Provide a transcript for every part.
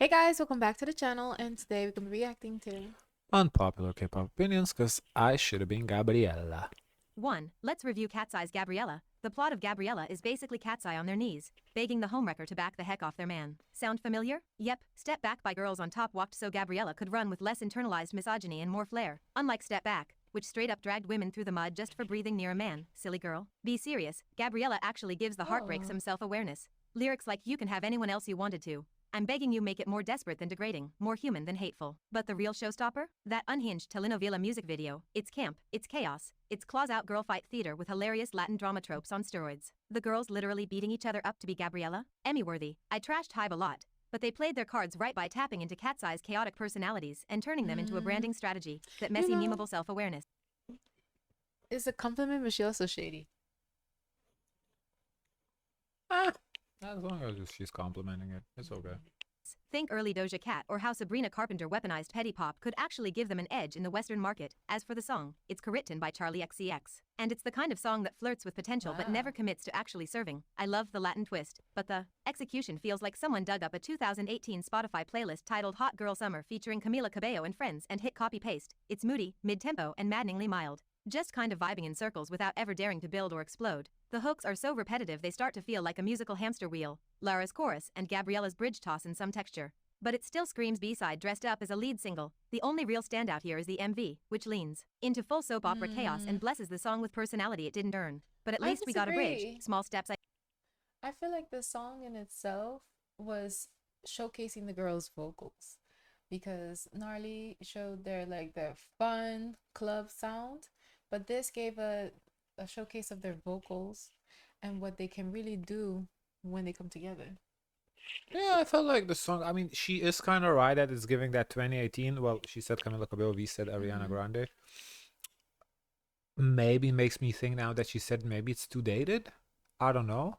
Hey guys, welcome back to the channel, and today we're gonna be reacting to Unpopular K-pop opinions, because I should have been Gabriella. 1. Let's review Cat's Eye's Gabriella. The plot of Gabriella is basically Cat's Eye on their knees, begging the homewrecker to back the heck off their man. Sound familiar? Yep, Step Back by Girls on Top walked so Gabriella could run with less internalized misogyny and more flair, unlike Step Back, which straight up dragged women through the mud just for breathing near a man. Silly girl. Be serious, Gabriella actually gives the heartbreak oh, some self-awareness. Lyrics like "You can have anyone else you wanted to. I'm begging you make it more desperate than degrading, more human than hateful." But the real showstopper? That unhinged telenovela music video. It's camp, it's chaos, it's claws-out girl fight theater with hilarious Latin drama tropes on steroids. The girls literally beating each other up to be Gabriella? Emmy-worthy. I trashed Hybe a lot, but they played their cards right by tapping into Cat's Eye's chaotic personalities and turning them into a branding strategy. That you messy, know, memeable self-awareness. it's a compliment, but she also shady. Ah, as long as she's complimenting it, it's okay. Think early Doja Cat or how Sabrina Carpenter weaponized petty pop could actually give them an edge in the Western market. As for the song, it's co-written by Charlie XCX. And it's the kind of song that flirts with potential but never commits to actually serving. I love the Latin twist, but the execution feels like someone dug up a 2018 Spotify playlist titled Hot Girl Summer featuring Camila Cabello and friends and hit copy-paste. It's moody, mid-tempo, and maddeningly mild. Just kind of vibing in circles without ever daring to build or explode. The hooks are so repetitive they start to feel like a musical hamster wheel, Lara's chorus and Gabriella's bridge toss in some texture. But it still screams B-side dressed up as a lead single. The only real standout here is the MV, which leans into full soap opera chaos and blesses the song with personality it didn't earn. But at I least we got a bridge, disagree. small steps. I feel like the song in itself was showcasing the girls' vocals because Gnarly showed their fun club sound, but this gave a showcase of their vocals and what they can really do when they come together. Yeah, I felt like the song. I mean, she is kind of right that it's giving that 2018. Well, she said Camila Cabello, we said Ariana Mm-hmm. Grande. Maybe makes me think now that she said maybe it's too dated. I don't know.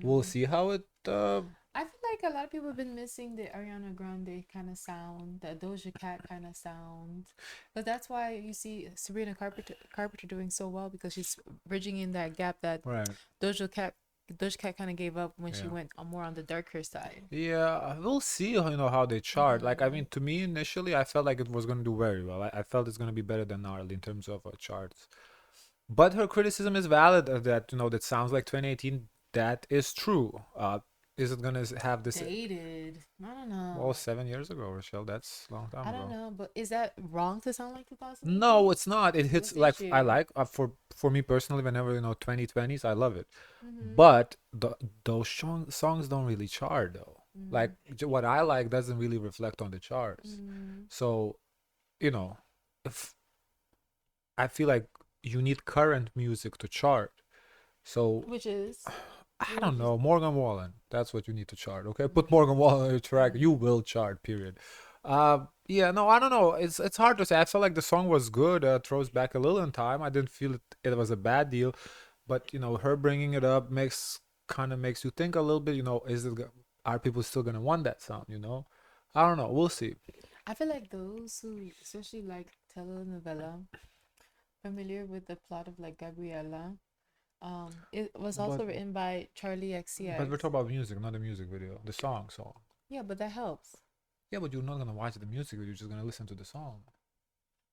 We'll Mm. see how it. I feel like a lot of people have been missing the Ariana Grande kind of sound, the Doja Cat kind of sound. But that's why you see Sabrina Carpenter doing so well because she's bridging in that gap that Right. Doja Cat Doja Cat kind of gave up when she Yeah. went more on the darker side. Yeah, we'll see, how they chart. Like, I mean, to me initially, I felt like it was gonna do very well. I felt it's gonna be better than Gnarly in terms of charts. But her criticism is valid that that sounds like 2018. That is true. Is it gonna have this? Dated. I don't Well, know. 7 years ago, Rochelle. That's a long time I don't ago. know, but is that wrong to sound like No, 2018? it's not. It What's hits the like I issue? like for me personally. Whenever 2020s, I love it. Mm-hmm. But those songs don't really chart though. Like Mm-hmm. what I like doesn't really reflect on the charts. Mm-hmm. So you know, if I feel like you need current music to chart. So Which is, I what would don't you know, Morgan Wallen. That's what you need to chart. Okay, put Morgan Wallen on your track. You say? will chart. Period. Yeah, no, I don't know. It's hard to say. I felt like the song was good. Throws back a little in time. I didn't feel it was a bad deal, but her bringing it up makes you think a little bit. Are people still gonna want that sound? I don't know. We'll see. I feel like those who especially like telenovela, familiar with the plot of like Gabriella, it was But also written by Charlie but we're XCX. talking about music, not the music video. The song. Yeah, but that helps. Yeah, but you're not gonna watch the music video. You're just gonna listen to the song.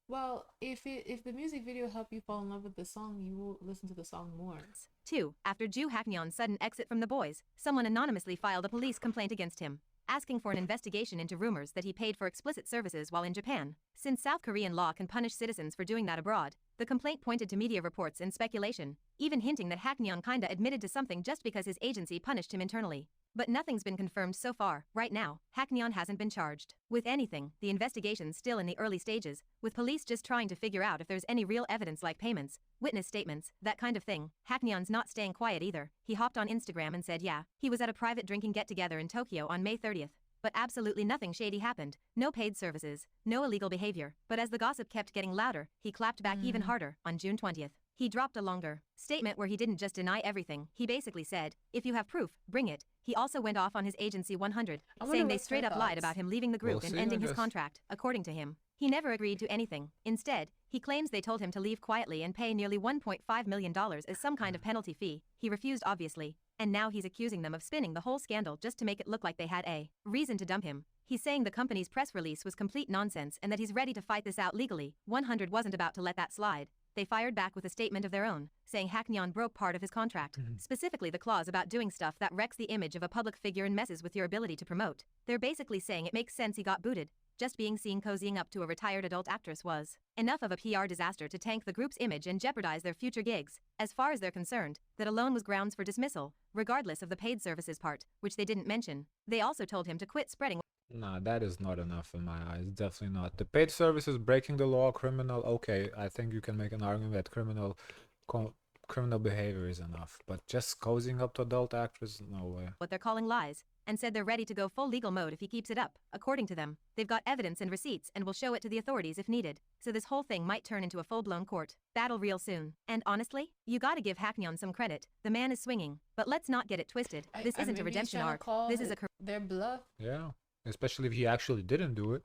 Well, if the music video helped you fall in love with the song, you will listen to the song more. 2. After Ju Haknyeon's sudden exit from The Boys, someone anonymously filed a police complaint against him, asking for an investigation into rumors that he paid for explicit services while in Japan. Since South Korean law can punish citizens for doing that abroad, the complaint pointed to media reports and speculation, even hinting that Haknyeon kinda admitted to something just because his agency punished him internally. But nothing's been confirmed so far. Right now, Haknyeon hasn't been charged with anything. The investigation's still in the early stages, with police just trying to figure out if there's any real evidence like payments, witness statements, that kind of thing. Haknyeon's not staying quiet either. He hopped on Instagram and said yeah, he was at a private drinking get-together in Tokyo on May 30th. But absolutely nothing shady happened. No paid services, no illegal behavior. But as the gossip kept getting louder, he clapped back even harder on June 20th. He dropped a longer statement where he didn't just deny everything. He basically said, if you have proof, bring it. He also went off on his agency 100, I wonder saying they what's her straight up lied thoughts. about him leaving the We'll group and see, I ending his guess. contract. According to him, he never agreed to anything. Instead, he claims they told him to leave quietly and pay nearly $1.5 million as some kind of penalty fee. He refused obviously, and now he's accusing them of spinning the whole scandal just to make it look like they had a reason to dump him. He's saying the company's press release was complete nonsense and that he's ready to fight this out legally. 100 wasn't about to let that slide. They fired back with a statement of their own, saying Haknyeon broke part of his contract, specifically the clause about doing stuff that wrecks the image of a public figure and messes with your ability to promote. They're basically saying it makes sense he got booted. Just being seen cozying up to a retired adult actress was enough of a PR disaster to tank the group's image and jeopardize their future gigs. As far as they're concerned, that alone was grounds for dismissal, regardless of the paid services part, which they didn't mention. They also told him to quit spreading. Nah, that is not enough in my eyes. Definitely not. The paid services, breaking the law, criminal. Okay, I think you can make an argument that criminal behavior is enough, but just cozying up to adult actors, no way. What they're calling lies, and said they're ready to go full legal mode if he keeps it up. According to them, they've got evidence and receipts and will show it to the authorities if needed. So this whole thing might turn into a full-blown court battle real soon. And honestly, you gotta give Haknyeon some credit. The man is swinging. But let's not get it twisted. This isn't a redemption arc. This is a their bluff. Yeah, especially if he actually didn't do it,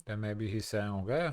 then maybe he's saying, okay,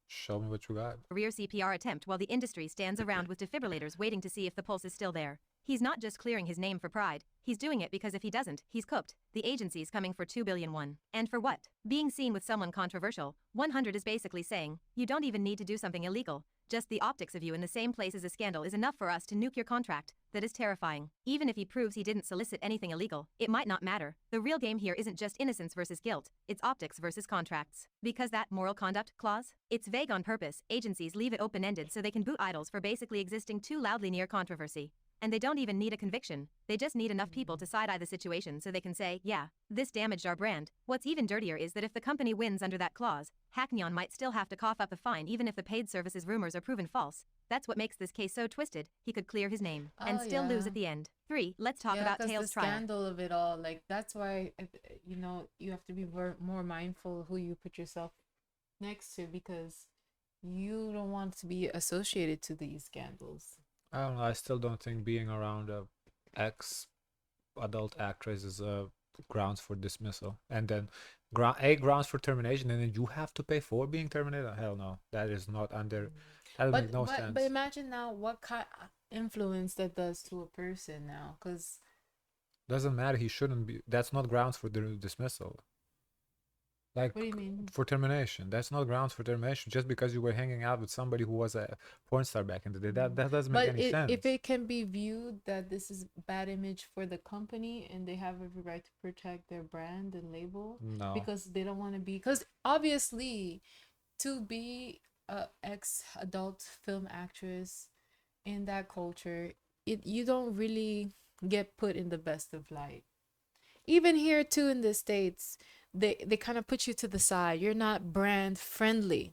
show me what you got. career CPR attempt while the industry stands around with defibrillators waiting to see if the pulse is still there. He's not just clearing his name for pride. He's doing it because if he doesn't, he's cooked. The agency's coming for 2 billion won. And for what? Being seen with someone controversial. 100 is basically saying, you don't even need to do something illegal. Just the optics of you in the same place as a scandal is enough for us to nuke your contract. That is terrifying. Even if he proves he didn't solicit anything illegal, it might not matter. The real game here isn't just innocence versus guilt, it's optics versus contracts. Because that moral conduct clause? It's vague on purpose. Agencies leave it open-ended so they can boot idols for basically existing too loudly near controversy. And they don't even need a conviction. They just need enough people to side-eye the situation so they can say, yeah, this damaged our brand. What's even dirtier is that if the company wins under that clause, Haknyeon might still have to cough up the fine even if the paid services rumors are proven false. That's what makes this case so twisted. He could clear his name and still lose at the end. 3. Let's talk about Taeil's trial. The scandal of it all, like that's why you have to be more mindful who you put yourself next to, because you don't want to be associated to these scandals. I don't know. I still don't think being around a ex-adult actress is grounds for dismissal, and then grounds for termination, and then you have to pay for being terminated. Hell no, that is not under. That makes no sense. But imagine now what kind of influence that does to a person now, because doesn't matter. He shouldn't be. That's not grounds for the dismissal. Like, what do you mean? For termination, that's not grounds for termination. Just because you were hanging out with somebody who was a porn star back in the day, that doesn't make any sense. If it can be viewed that this is bad image for the company and they have every right to protect their brand and label, no, because they don't want to be, because obviously to be a ex-adult film actress in that culture, you don't really get put in the best of light. Even here too in the States, they kind of put you to the side. You're not brand friendly,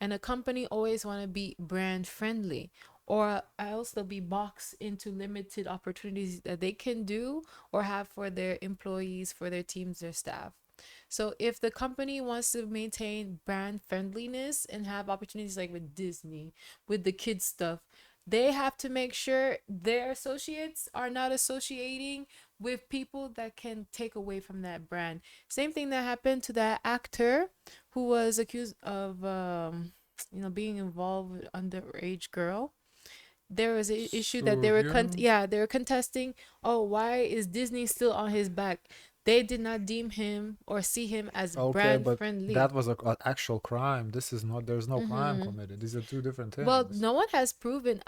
and a company always want to be brand friendly, or else they'll be boxed into limited opportunities that they can do or have for their employees, for their teams, their staff. So if the company wants to maintain brand friendliness and have opportunities like with Disney, with the kids stuff, they have to make sure their associates are not associating with people that can take away from that brand. Same thing that happened to that actor who was accused of being involved with underage girl. There was an issue that they were contesting. Oh, why is Disney still on his back? They did not deem him or see him as brand friendly. That was an actual crime. This is not. There's no crime committed. These are two different things. Well, no one has proven.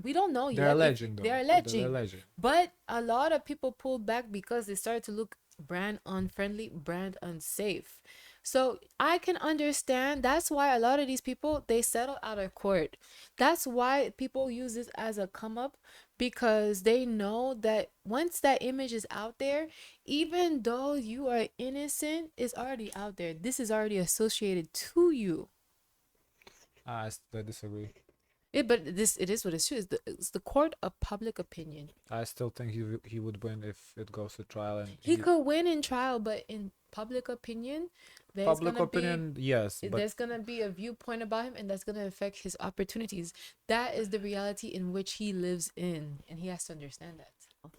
We don't know yet. They're alleging. They're alleging. But a lot of people pulled back because they started to look brand unfriendly, brand unsafe. So I can understand. That's why a lot of these people, they settle out of court. That's why people use this as a come up, because they know that once that image is out there, even though you are innocent, it's already out there. This is already associated to you. I disagree. But it is what it's true. It's the court of public opinion. I still think he would win if it goes to trial, and he could win in trial, but in public opinion, yes, but there's gonna be a viewpoint about him, and that's gonna affect his opportunities. That is the reality in which he lives in, and he has to understand that.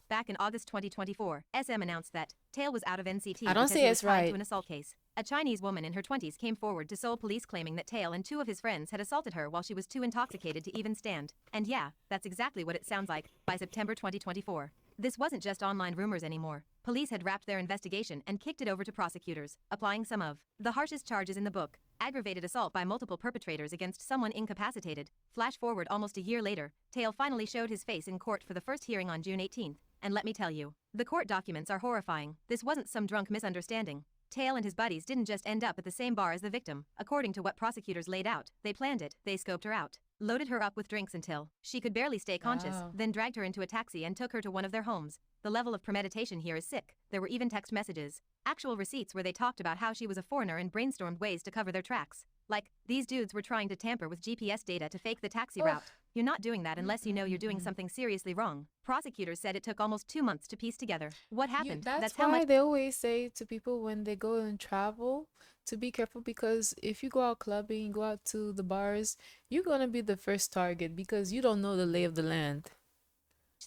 Back in August 2024, SM announced that Taeil was out of NCT I don't because say he it's was tied right. to an assault case. A Chinese woman in her 20s came forward to Seoul police claiming that Taeil and 2 of his friends had assaulted her while she was too intoxicated to even stand. And yeah, that's exactly what it sounds like. By September 2024, This wasn't just online rumors anymore. Police had wrapped their investigation and kicked it over to prosecutors, applying some of the harshest charges in the book: aggravated assault by multiple perpetrators against someone incapacitated. Flash forward almost a year later, Taeil finally showed his face in court for the first hearing on June 18th, and let me tell you, the court documents are horrifying. This wasn't some drunk misunderstanding. Taeil and his buddies didn't just end up at the same bar as the victim. According to what prosecutors laid out, they planned it. They scoped her out, loaded her up with drinks until she could barely stay conscious, Wow. then dragged her into a taxi and took her to one of their homes. The level of premeditation here is sick. There were even text messages, actual receipts where they talked about how she was a foreigner and brainstormed ways to cover their tracks. Like, these dudes were trying to tamper with GPS data to fake the taxi route. You're not doing that unless you know you're doing something seriously wrong. Prosecutors said it took almost 2 months to piece together what happened. That's how why much they always say to people when they go and travel to be careful, because if you go out clubbing, go out to the bars, you're gonna be the first target because you don't know the lay of the land.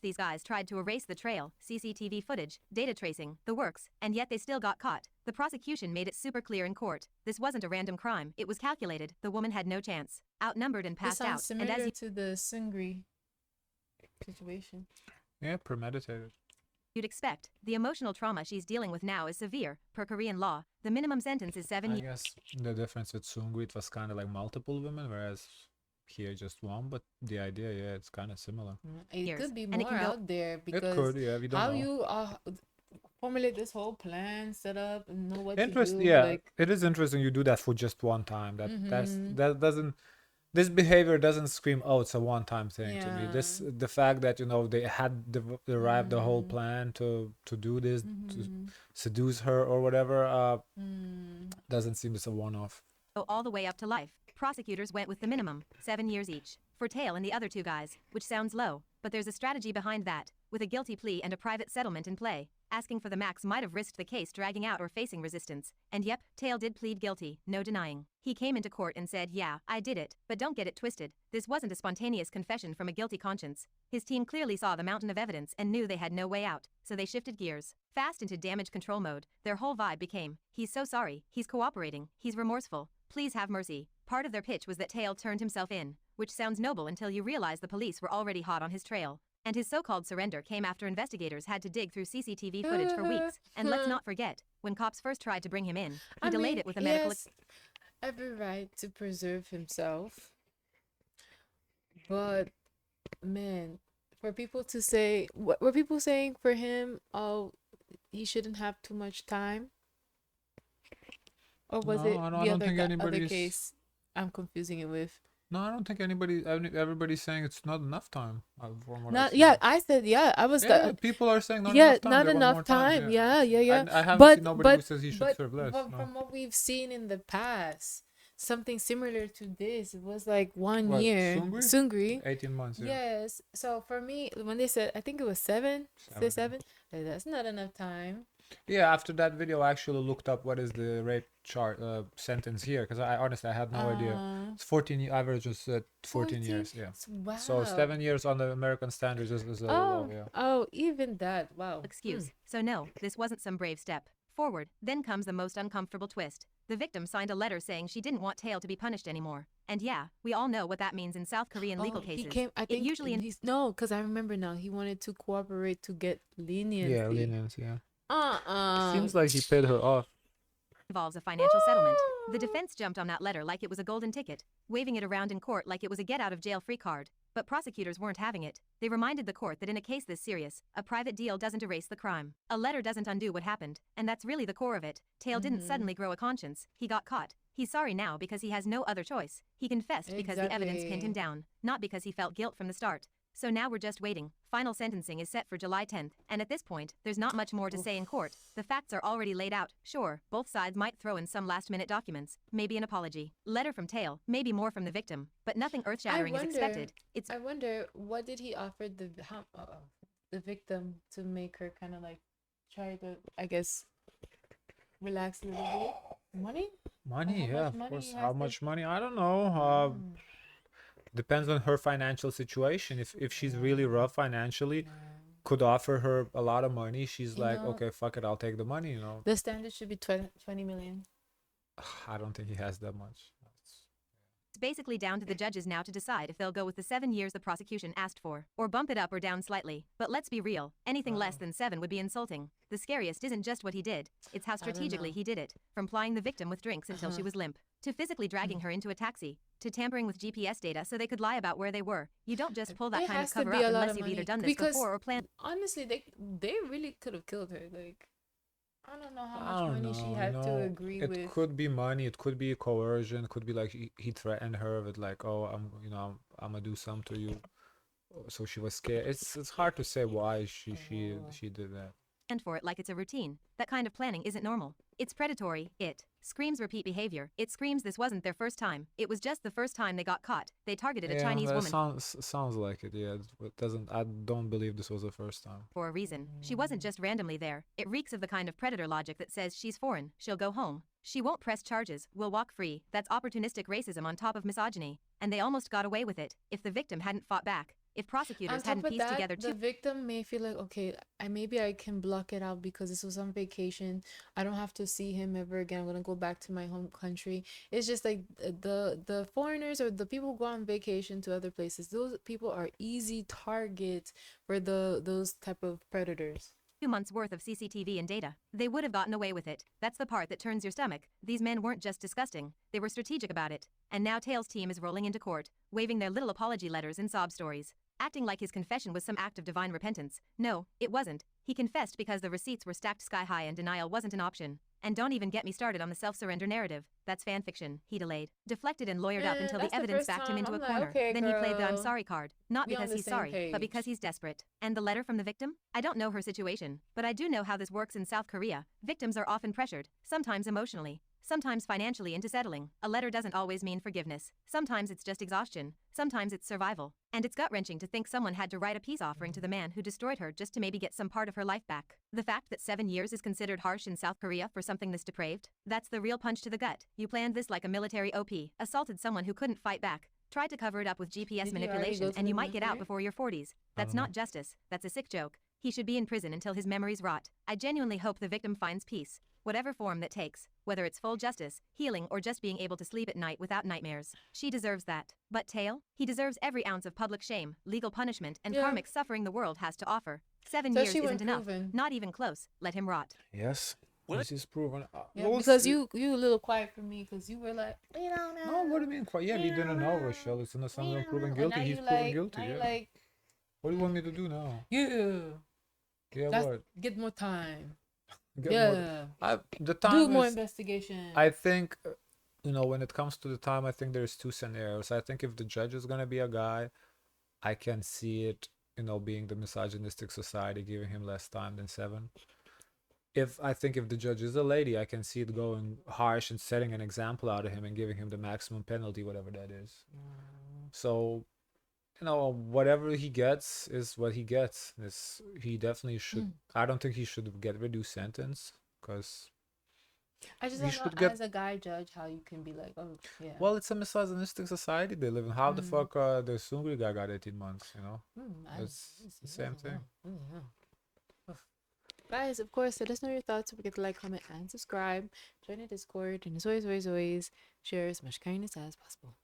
these guys tried to erase the trail, CCTV footage, data tracing, the works, and yet they still got caught. The prosecution made it super clear in court. This wasn't a random crime. It was calculated. The woman had no chance. Outnumbered and This passed out. sounds And similar as to the Sungri situation. Yeah, premeditated. you'd expect, the emotional trauma she's dealing with now is severe. Per Korean law, the minimum sentence is 7 I years. guess the difference with Sungri, it was kind of like multiple women, whereas here just one. But the idea, yeah, it's kind of similar. It Years. could be And it more can go- out there It because could, yeah, we don't how know. you formulate this whole plan, set up, and know what to Interesting, do. yeah. Like, It is interesting you do that for just one time. Mhm. That doesn't. This behavior doesn't scream, oh, it's a one-time thing to me. This Yeah. the fact that they had derived the whole Mhm. plan to do this, to Mhm. seduce her or whatever. Mm. Doesn't seem it's a one-off. All the way up to life. Prosecutors went with the minimum, 7 years each, for Taeil and the other two guys, which sounds low, but there's a strategy behind that. With a guilty plea and a private settlement in play, asking for the max might have risked the case dragging out or facing resistance. And yep, Taeil did plead guilty, no denying. He came into court and said, yeah, I did it, but don't get it twisted. This wasn't a spontaneous confession from a guilty conscience. His team clearly saw the mountain of evidence and knew they had no way out, so they shifted gears. Fast into damage control mode, their whole vibe became, he's so sorry, he's cooperating, he's remorseful, please have mercy. Part of their pitch was that Taeil turned himself in, which sounds noble until you realize the police were already hot on his trail. And his so-called surrender came after investigators had to dig through CCTV footage for weeks. And let's not forget, when cops first tried to bring him in, he delayed it with a medical... Yes, every right to preserve himself. But man, for people to say, what were people saying for him? Oh, he shouldn't have too much time, or was No, it I the don't other think other anybody's. case? I'm confusing it with. No, I don't think everybody's saying it's not enough time. From what I Not see. yeah, I said yeah. I was Yeah, people are saying not yeah, enough time. not They want more enough time. Yeah, yeah, yeah. I haven't But seen nobody who says he should but serve less. No. from what we've seen in the past, something similar to this, it was like one What, year. Sungri? Sungri. 18 months. Yeah. Yes. So for me, when they said, I think it was seven. Say Seven, seven. That's not enough time. Yeah, after that video, I actually looked up what is the rape sentence here, because I honestly I had no idea. It's 14 average is 14 years. Yeah. Wow. So 7 years on the American standards is low. Yeah. Oh, even that. Wow. excuse. So no, this wasn't some brave step forward. Then comes the most uncomfortable twist. The victim signed a letter saying she didn't want Taeil to be punished anymore. And yeah, we all know what that means in South Korean legal cases. He came. I think usually he's no, because I remember now. He wanted to cooperate to get leniency. Yeah, leniency. Yeah. Uh-uh. Seems like he paid her off. involves a financial settlement. The defense jumped on that letter like it was a golden ticket, waving it around in court like it was a get-out-of-jail-free card. But prosecutors weren't having it. They reminded the court that in a case this serious, a private deal doesn't erase the crime. A letter doesn't undo what happened, and that's really the core of it. Taeil didn't suddenly grow a conscience. He got caught. He's sorry now because he has no other choice. He confessed because the evidence pinned him down, not because he felt guilt from the start. So now we're just waiting. Final sentencing is set for July 10th, and at this point, there's not much more to say in court. The facts are already laid out. Sure, both sides might throw in some last-minute documents, maybe an apology, letter from Taeil, maybe more from the victim, but nothing earth-shattering is expected. I wonder, what did he offer the victim to make her kind of like try to, I guess, relax a little bit? Money? Money, How yeah, much of money course. he How has to- much money? I don't know. Depends on her financial situation. If she's really rough financially, could offer her a lot of money. She's You like, know- okay, fuck it, I'll take the money. The standard should be 20 million. I don't think he has that much. basically down to the judges now to decide if they'll go with the 7 years the prosecution asked for, or bump it up or down slightly. But let's be real, anything less than 7 would be insulting. The scariest isn't just what he did, it's how I don't strategically know. he did it, from plying the victim with drinks until she was limp, to physically dragging her into a taxi, to tampering with GPS data so they could lie about where they were. You don't just pull that It kind of has to cover be up a lot unless of you've money either done this because before or planned. honestly, they really could have killed her. Like, I don't know how I much don't money she know, had to agree it with. could be money, it could be coercion, it could be like he threatened her with like, oh, I'm gonna do something to you. So she was scared. It's hard to say why she did that. And for it like it's a routine. That kind of planning isn't normal. It's predatory. It screams repeat behavior. It screams this wasn't their first time. It was just the first time they got caught. They targeted a Yeah, Chinese that woman sounds like it. Yeah, it doesn't. I don't believe this was the first time. for a reason. She wasn't just randomly there. It reeks of the kind of predator logic that says she's foreign, she'll go home. She won't press charges, will walk free. That's opportunistic racism on top of misogyny. And they almost got away with it if the victim hadn't fought back. If On prosecutors top hadn't of pieced that, together the two victim may feel like, okay, maybe I can block it out because this was on vacation. I don't have to see him ever again. I'm gonna go back to my home country. It's just like the foreigners or the people who go on vacation to other places. Those people are easy targets for those type of predators. months worth of CCTV and data. They would have gotten away with it. That's the part that turns your stomach. These men weren't just disgusting, they were strategic about it. And now Taeil's team is rolling into court, waving their little apology letters and sob stories, acting like his confession was some act of divine repentance. No, it wasn't. He confessed because the receipts were stacked sky high and denial wasn't an option. And don't even get me started on the self-surrender narrative. That's fan fiction, he delayed, deflected and lawyered up until the That's the evidence first backed him time into a I'm like, corner. okay, Then he played the I'm girl, sorry card, not we on because the he's same sorry, but because page. he's desperate. And the letter from the victim? I don't know her situation, but I do know how this works in South Korea. Victims are often pressured, sometimes emotionally, sometimes financially, into settling. A letter doesn't always mean forgiveness. Sometimes it's just exhaustion. Sometimes it's survival. And it's gut-wrenching to think someone had to write a peace offering to the man who destroyed her just to maybe get some part of her life back. The fact that 7 years is considered harsh in South Korea for something this depraved? That's the real punch to the gut. You planned this like a military OP, assaulted someone who couldn't fight back, tried to cover it up with GPS Did he already go manipulation, to and the you might get out military? before your 40s. I That's don't know. not justice. That's a sick joke. He should be in prison until his memories rot. I genuinely hope the victim finds peace, whatever form that takes, whether it's full justice, healing, or just being able to sleep at night without nightmares. She deserves that. But Taeil? He deserves every ounce of public shame, legal punishment, and Yeah. karmic suffering the world has to offer. 7 years Especially when isn't enough. proven. Not even close. Let him rot. Yes, this is proven. Yeah, We'll because see. you a little quiet for me because you were like, we don't know. No, what do you mean? Yeah, we didn't know, Rochelle. It's in the song proven guilty. He's proven guilty. Now you Yeah. like, What do you want me to do now? yeah, Yeah, that's, what? get more time. Get Yeah, more. The do time more is. investigation. I think, when it comes to the time, I think there's two scenarios. I think if the judge is gonna be a guy, I can see it, being the misogynistic society giving him less time than 7. If the judge is a lady, I can see it going harsh and setting an example out of him and giving him the maximum penalty, whatever that is. So, whatever he gets is what he gets. He definitely should. I don't think he should get reduced sentence because, I just you don't know should get. as a guy judge how you can be like, oh yeah. Well, it's a misogynistic society they live in. How the fuck the Sungri guy got 18 months? It's the same thing. Guys, of course, let us know your thoughts. Don't forget to like, comment, and subscribe. Join the Discord, and as always, share as much kindness as possible. Bye.